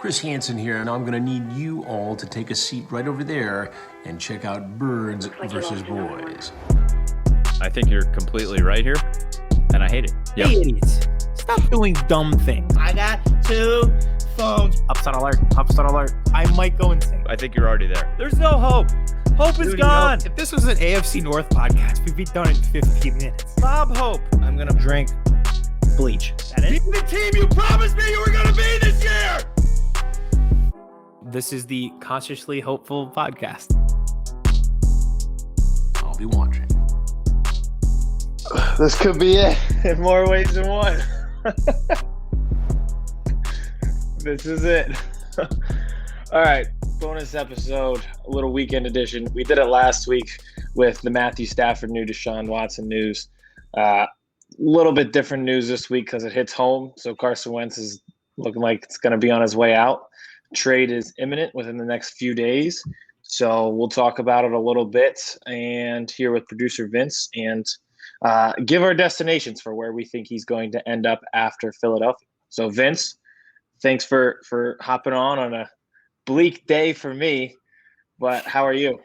Chris Hansen here, and I'm going to need you all to take a seat right over there and check out Birds versus Boys. I think you're completely right here, and I hate it. Yep. Hey, idiots. Stop doing dumb things. I got 2 phones. Upset alert. Upset alert. I might go insane. I think you're already there. There's no hope. Hope is gone. If this was an AFC North podcast, we'd be done in 15 minutes. Bob Hope. I'm going to drink bleach. That is the team you promised me you were going to be this year. This is the Consciously Hopeful podcast. I'll be watching. This could be it in more ways than one. This is it. All right, bonus episode, a little weekend edition. We did it last week with the Matthew Stafford new Deshaun Watson news. Little bit different news this week because it hits home. So Carson Wentz is looking like it's going to be on his way out. Trade is imminent within the next few days. So we'll talk about it a little bit and here with producer Vince and give our destinations for where we think he's going to end up after Philadelphia. So Vince, thanks for hopping on a bleak day for me, but how are you?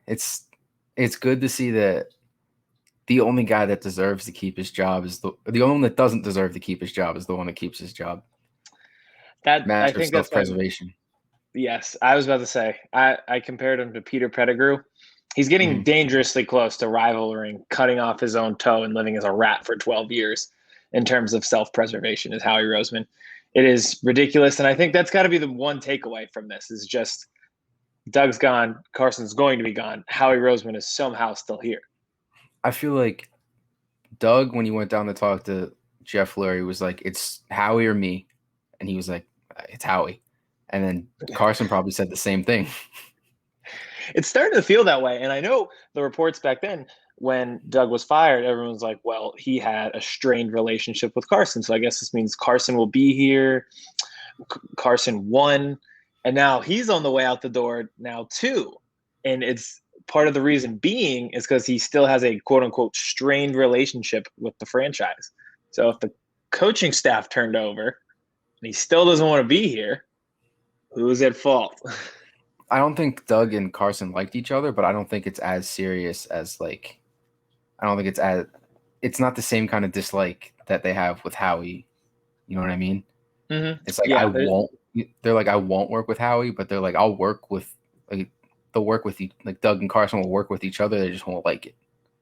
It's good to see that the only guy that deserves to keep his job is the only one that doesn't deserve to keep his job is the one that keeps his job. I think that's self-preservation. Yes, I was about to say. I compared him to Peter Pettigrew. He's getting dangerously close to rivaling, cutting off his own toe and living as a rat for 12 years in terms of self-preservation is Howie Roseman. It is ridiculous, and I think that's got to be the one takeaway from this is just Doug's gone, Carson's going to be gone. Howie Roseman is somehow still here. I feel like Doug, when he went down to talk to Jeff Lurie, was like, it's Howie or me. And he was like, it's Howie. And then Carson probably said the same thing. It's starting to feel that way. And I know the reports back then when Doug was fired, everyone was like, well, he had a strained relationship with Carson. So I guess this means Carson will be here. Carson won. And now he's on the way out the door now too. And it's part of the reason being is because he still has a quote unquote strained relationship with the franchise. So if the coaching staff turned over, and he still doesn't want to be here, who's at fault? I don't think Doug and Carson liked each other, but I don't think it's as serious as it's not the same kind of dislike that they have with Howie. You know what I mean? Mm-hmm. It's like, I won't work with Howie, but they're like, they'll work with you. Like Doug and Carson will work with each other. They just won't like it.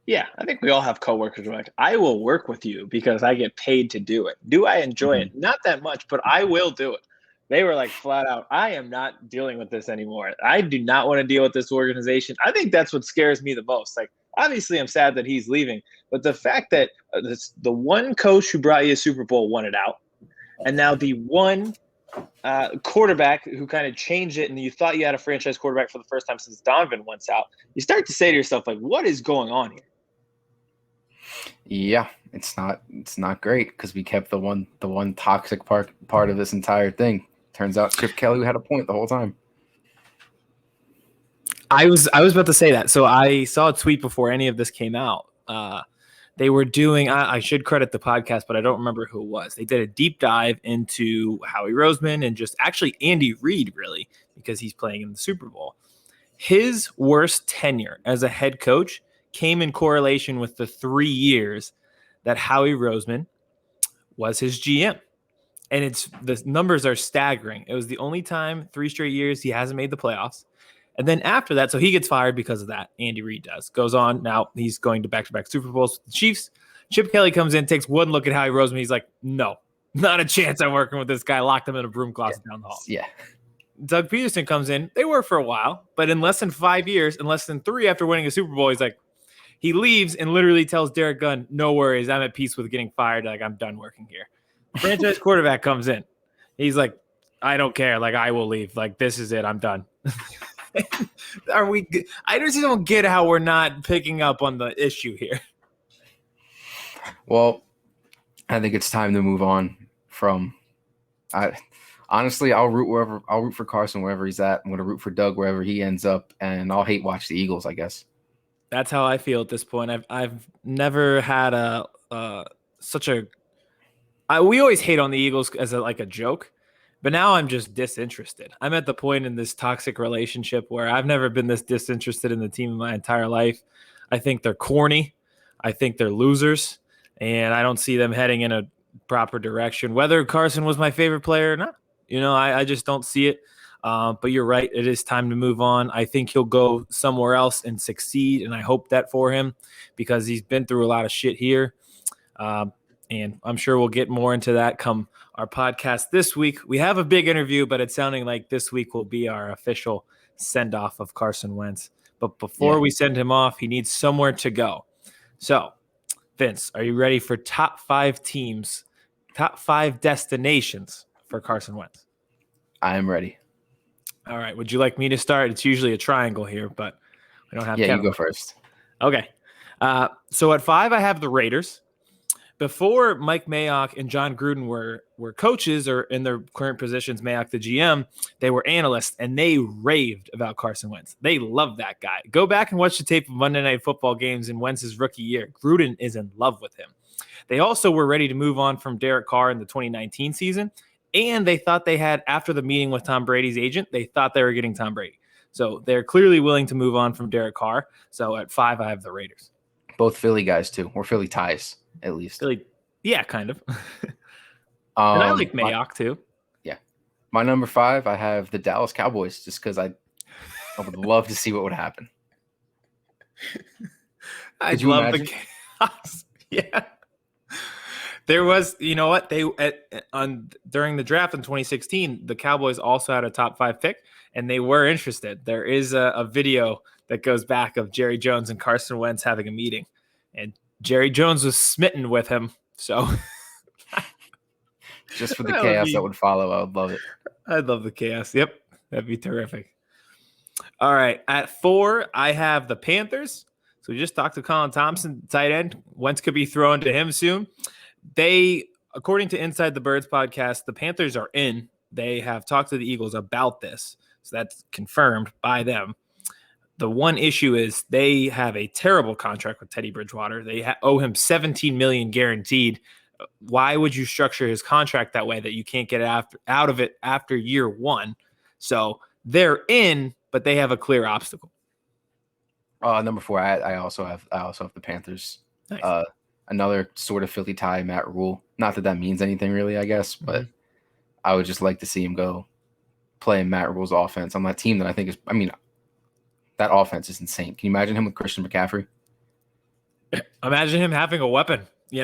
Yeah, I think we all have coworkers who are like, I will work with you because I get paid to do it. Do I enjoy it? Not that much, but I will do it. They were like flat out, I am not dealing with this anymore. I do not want to deal with this organization. I think that's what scares me the most. Like, obviously, I'm sad that he's leaving, but the fact that the one coach who brought you a Super Bowl won it out, and now the one quarterback who kind of changed it, and you thought you had a franchise quarterback for the first time since Donovan went out, you start to say to yourself, like, what is going on here? Yeah, it's not great because we kept the one toxic part of this entire thing. Turns out Chip Kelly had a point the whole time. I was about to say that. So I saw a tweet before any of this came out. They were doing, I should credit the podcast, but I don't remember who it was. They did a deep dive into Howie Roseman and just actually Andy Reid, really, because he's playing in the Super Bowl. His worst tenure as a head coach came in correlation with the 3 years that Howie Roseman was his GM. And the numbers are staggering. It was the only time 3 straight years he hasn't made the playoffs. And then after that, so he gets fired because of that. Andy Reid does. Goes on. Now he's going to back-to-back Super Bowls with the Chiefs. Chip Kelly comes in, takes one look at Howie Roseman. He's like, no, not a chance I'm working with this guy. Locked him in a broom closet down the hall. Yeah. Doug Peterson comes in. They work for a while. But in less than 5 years, in less than 3 after winning a Super Bowl, he's like, he leaves and literally tells Derek Gunn, no worries, I'm at peace with getting fired. Like, I'm done working here. Franchise quarterback comes in. He's like, I don't care. Like, I will leave. Like, this is it. I'm done. I just don't get how we're not picking up on the issue here. Well, I think it's time to move on from honestly, I'll root for Carson wherever he's at. I'm going to root for Doug wherever he ends up, and I'll hate watch the Eagles, I guess. That's how I feel at this point. I've never had such a We always hate on the Eagles as like a joke, but now I'm just disinterested. I'm at the point in this toxic relationship where I've never been this disinterested in the team in my entire life. I think they're corny. I think they're losers, and I don't see them heading in a proper direction. Whether Carson was my favorite player or not, I just don't see it. But you're right. It is time to move on. I think he'll go somewhere else and succeed, and I hope that for him because he's been through a lot of shit here. And I'm sure we'll get more into that come our podcast this week. We have a big interview, but it's sounding like this week will be our official send-off of Carson Wentz. But before we send him off, he needs somewhere to go. So, Vince, are you ready for top 5 teams, top 5 destinations for Carson Wentz? I am ready. All right. Would you like me to start? It's usually a triangle here, but we don't have Yeah, Kevin. you go first. Okay. So at 5, I have the Raiders. Before Mike Mayock and John Gruden were coaches or in their current positions, Mayock the GM, they were analysts, and they raved about Carson Wentz. They love that guy. Go back and watch the tape of Monday Night Football games in Wentz's rookie year. Gruden is in love with him. They also were ready to move on from Derek Carr in the 2019 season, and they thought they had, after the meeting with Tom Brady's agent, they thought they were getting Tom Brady. So they're clearly willing to move on from Derek Carr. So at 5, I have the Raiders. Both Philly guys, too. Or Philly ties, at least. Philly, yeah, kind of. And I like Mayock, too. Yeah. My number 5, I have the Dallas Cowboys, just because I would love to see what would happen. I love the chaos. Yeah. There was, you know what? During the draft in 2016, the Cowboys also had a top 5 pick, and they were interested. There is a video that goes back of Jerry Jones and Carson Wentz having a meeting, and Jerry Jones was smitten with him. So, just for the chaos that would follow, I would love it. I'd love the chaos. Yep, that'd be terrific. All right, at 4, I have the Panthers. So we just talked to Colin Thompson, tight end. Wentz could be thrown to him soon. They, according to Inside the Birds podcast, the Panthers are in. They have talked to the Eagles about this, so that's confirmed by them. The one issue is they have a terrible contract with Teddy Bridgewater. They owe him $17 million guaranteed. Why would you structure his contract that way that you can't get out of it after year 1? So they're in, but they have a clear obstacle. Number 4, I also have the Panthers. Nice. Another sort of Philly tie, Matt Rule. Not that means anything really, I guess, but I would just like to see him go play in Matt Rule's offense on that team that I think is, that offense is insane. Can you imagine him with Christian McCaffrey? Imagine him having a weapon, He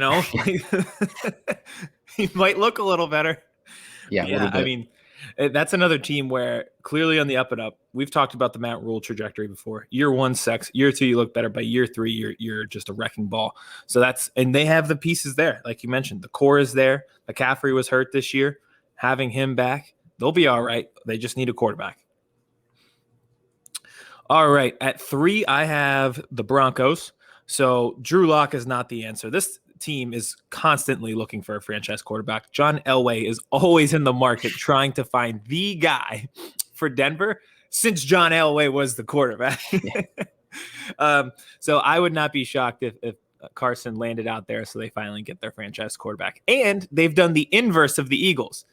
might look a little better. Yeah, that's another team where clearly on the up and up. We've talked about the Matt Rule trajectory before. Year 1 sucks. Year 2 you look better. By year 3 you're just a wrecking ball. So and they have the pieces there, like you mentioned. The core is there. McCaffrey was hurt this year. Having him back, they'll be all right. They just need a quarterback. All right, at 3 I have the Broncos. So Drew Lock is not the answer. This team is constantly looking for a franchise quarterback. John Elway is always in the market trying to find the guy for Denver since John Elway was the quarterback. So I would not be shocked if Carson landed out there so they finally get their franchise quarterback. And they've done the inverse of the Eagles.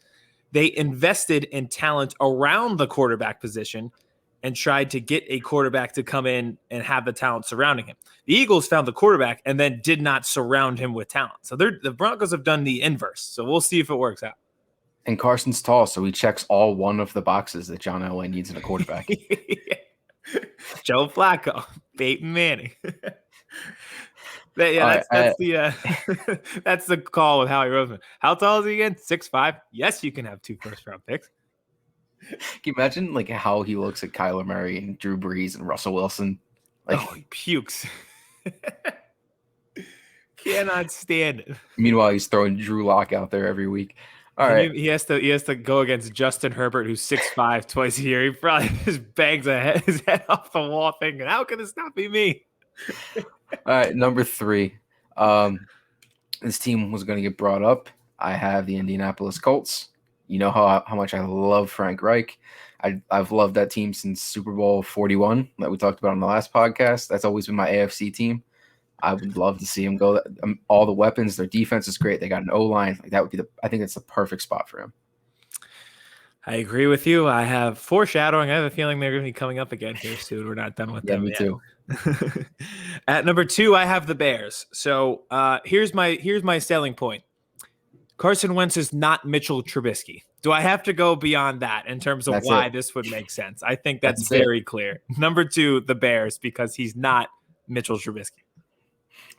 They invested in talent around the quarterback position and tried to get a quarterback to come in and have the talent surrounding him. The Eagles found the quarterback and then did not surround him with talent. So the Broncos have done the inverse. So we'll see if it works out. And Carson's tall, so he checks all one of the boxes that John Elway needs in a quarterback. Joe Flacco, Peyton Manning. That's the call with Howie Roseman. How tall is he again? 6'5". Yes, you can have 2 first-round picks. Can you imagine how he looks at Kyler Murray and Drew Brees and Russell Wilson? He pukes. Cannot stand it. Meanwhile, he's throwing Drew Lock out there every week. All right. He has to go against Justin Herbert, who's 6'5", twice a year. He probably just bangs his head off the wall thinking, how can this not be me? All right, number 3. This team was going to get brought up. I have the Indianapolis Colts. You know how much I love Frank Reich. I've loved that team since Super Bowl 41 that we talked about on the last podcast. That's always been my AFC team. I would love to see him go. All the weapons, their defense is great. They got an O-line. Like that would be I think it's the perfect spot for him. I agree with you. I have foreshadowing. I have a feeling they're going to be coming up again here soon. We're not done with them me yet. too. At number 2, I have the Bears. So here's my selling point. Carson Wentz is not Mitchell Trubisky. Do I have to go beyond that in terms of why this would make sense? I think that's very clear. Number 2, the Bears, because he's not Mitchell Trubisky.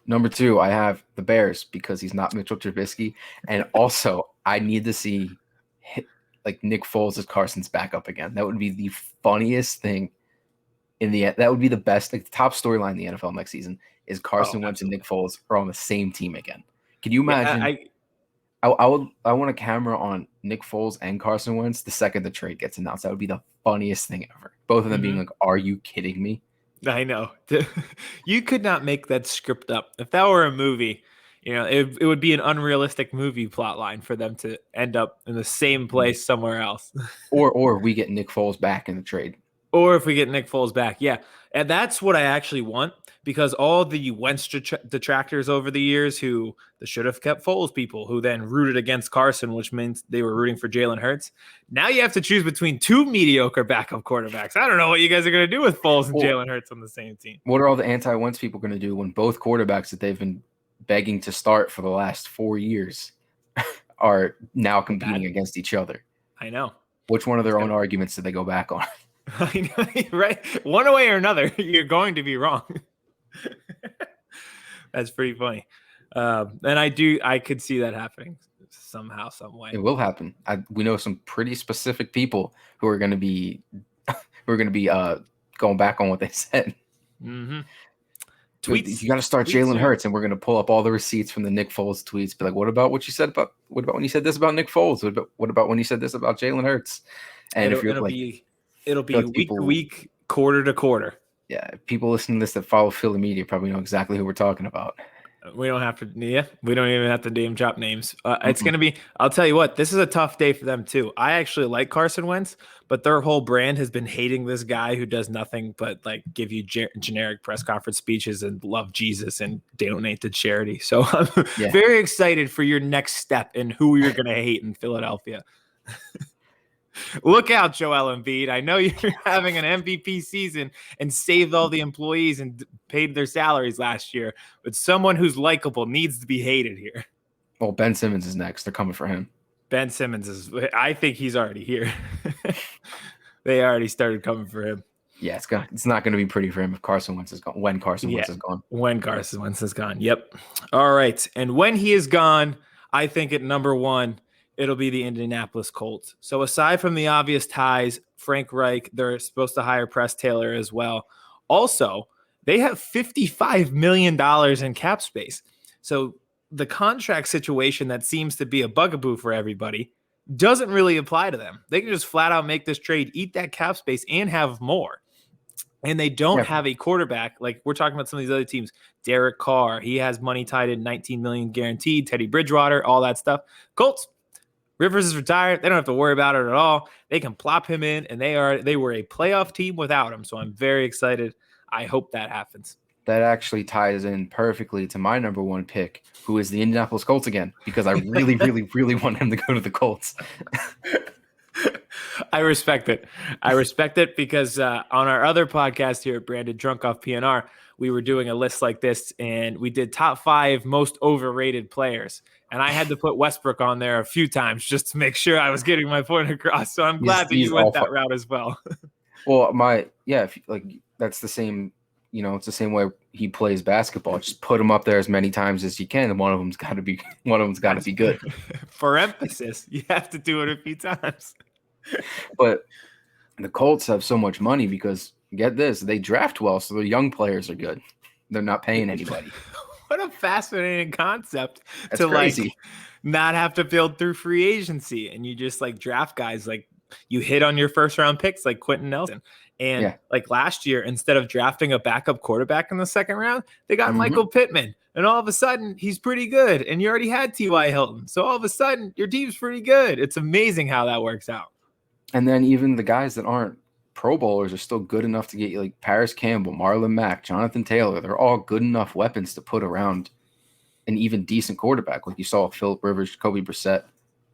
Number 2, I have the Bears because he's not Mitchell Trubisky. And also, I need to see Nick Foles as Carson's backup again. That would be the funniest thing that would be the best, the top storyline in the NFL next season is Carson Wentz and Nick Foles are on the same team again. Can you imagine? I want a camera on Nick Foles and Carson Wentz the second the trade gets announced. That would be the funniest thing ever. Both of them being like, "Are you kidding me?" I know. You could not make that script up. If that were a movie, it would be an unrealistic movie plot line for them to end up in the same place somewhere else. or we get Nick Foles back in the trade. Or if we get Nick Foles back. Yeah. And that's what I actually want, because all the Wentz detractors over the years who should have kept Foles people who then rooted against Carson, which means they were rooting for Jalen Hurts. Now you have to choose between 2 mediocre backup quarterbacks. I don't know what you guys are going to do with Foles and Jalen Hurts on the same team. What are all the anti-Wentz people going to do when both quarterbacks that they've been begging to start for the last 4 years are now competing against each other? I know. Which one of their own arguments did they go back on? I know, right? One way or another, you're going to be wrong. That's pretty funny. And I could see that happening somehow, some way. It will happen. We know some pretty specific people who are going to be going back on what they said. Mm-hmm. Tweets. You got to start Jalen Hurts, and we're going to pull up all the receipts from the Nick Foles tweets. Be like, what about what you said about? What about when you said this about Nick Foles? What about when you said this about Jalen Hurts? And it'll be week to week, quarter to quarter. Yeah, people listening to this that follow Philly media probably know exactly who we're talking about. We don't have to. Yeah, we don't even have to name drop names. It's going to be. I'll tell you what. This is a tough day for them too. I actually like Carson Wentz, but their whole brand has been hating this guy who does nothing but give you generic press conference speeches and love Jesus and donate to charity. So I'm very excited for your next step in who you're going to hate in Philadelphia. Look out, Joel Embiid. I know you're having an MVP season and saved all the employees and paid their salaries last year, but someone who's likable needs to be hated here. Well, Ben Simmons is next. They're coming for him. Ben Simmons I think he's already here. They already started coming for him. Yeah, it's not going to be pretty for him if Carson Wentz is gone. When Carson Wentz is gone. When Carson Wentz is gone. Yep. All right. And when he is gone, I think at number 1, it'll be the Indianapolis Colts. So aside from the obvious ties, Frank Reich, they're supposed to hire Press Taylor as well. Also, they have $55 million in cap space. So the contract situation that seems to be a bugaboo for everybody doesn't really apply to them. They can just flat out make this trade, eat that cap space, and have more. And they don't have a quarterback. Like we're talking about some of these other teams. Derek Carr, he has money tied in, $19 million guaranteed. Teddy Bridgewater, all that stuff. Colts, Rivers is retired. They don't have to worry about it at all. They can plop him in, and they were a playoff team without him. So I'm very excited. I hope that happens. That actually ties in perfectly to my number 1 pick, who is the Indianapolis Colts again, because I really, really, really want him to go to the Colts. I respect it. I respect it because on our other podcast here at Branded Drunk Off PNR, we were doing a list like this, and we did top 5 most overrated players. And I had to put Westbrook on there a few times just to make sure I was getting my point across. So I'm glad that you went that route as well. Well, that's the same, it's the same way he plays basketball. Just put him up there as many times as you can, and one of them's got to be good. For emphasis, you have to do it a few times. But the Colts have so much money because, get this, they draft well, so their young players are good. They're not paying anybody. What a fascinating concept. That's to crazy. Not have to build through free agency, and you just draft guys you hit on your first round picks like Quentin Nelson. And last year, instead of drafting a backup quarterback in the second round, they got Michael Pittman. And all of a sudden, he's pretty good. And you already had T.Y. Hilton. So all of a sudden, your team's pretty good. It's amazing how that works out. And then even the guys that aren't Pro Bowlers are still good enough to get you, like Paris Campbell, Marlon Mack, Jonathan Taylor. They're all good enough weapons to put around an even decent quarterback. Like you saw Philip Rivers, Jacoby Brissett.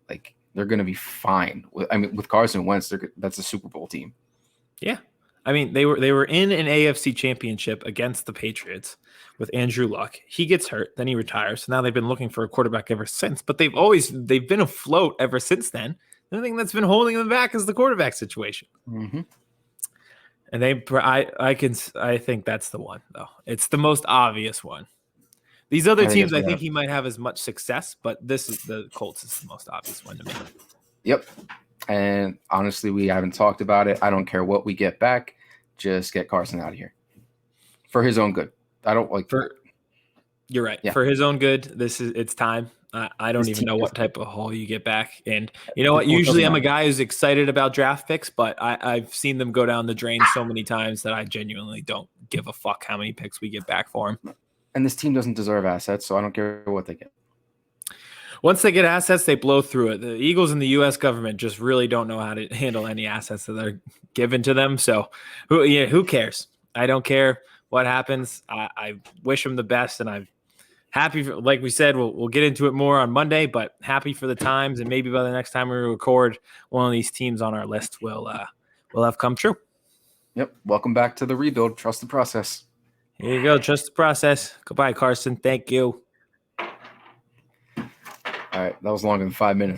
Like they're going to be fine. With Carson Wentz, that's a Super Bowl team. Yeah. I mean, they were in an AFC championship against the Patriots with Andrew Luck. He gets hurt, then he retires. So now they've been looking for a quarterback ever since, but they've been afloat ever since then. The only thing that's been holding them back is the quarterback situation. Mm-hmm. And I think that's the one, though. It's the most obvious one. These other teams, I think he might have as much success, but the Colts is the most obvious one to me. Yep. And honestly, we haven't talked about it. I don't care what we get back. Just get Carson out of here for his own good. I don't like. You're right. Yeah. For his own good, it's time. I don't even know what type of haul you get back. And you know what? Usually I'm a guy who's excited about draft picks, but I've seen them go down the drain so many times that I genuinely don't give a fuck how many picks we get back for him. And this team doesn't deserve assets, so I don't care what they get. Once they get assets, they blow through it. The Eagles and the U.S. government just really don't know how to handle any assets that are given to them. So who cares? I don't care what happens. I wish them the best, and I'm happy for, like we said, we'll get into it more on Monday, but happy for the times, and maybe by the next time we record, one of these teams on our list will have come true. Yep. Welcome back to the rebuild. Trust the process. Here you go. Trust the process. Goodbye, Carson. Thank you. All right. That was longer than 5 minutes.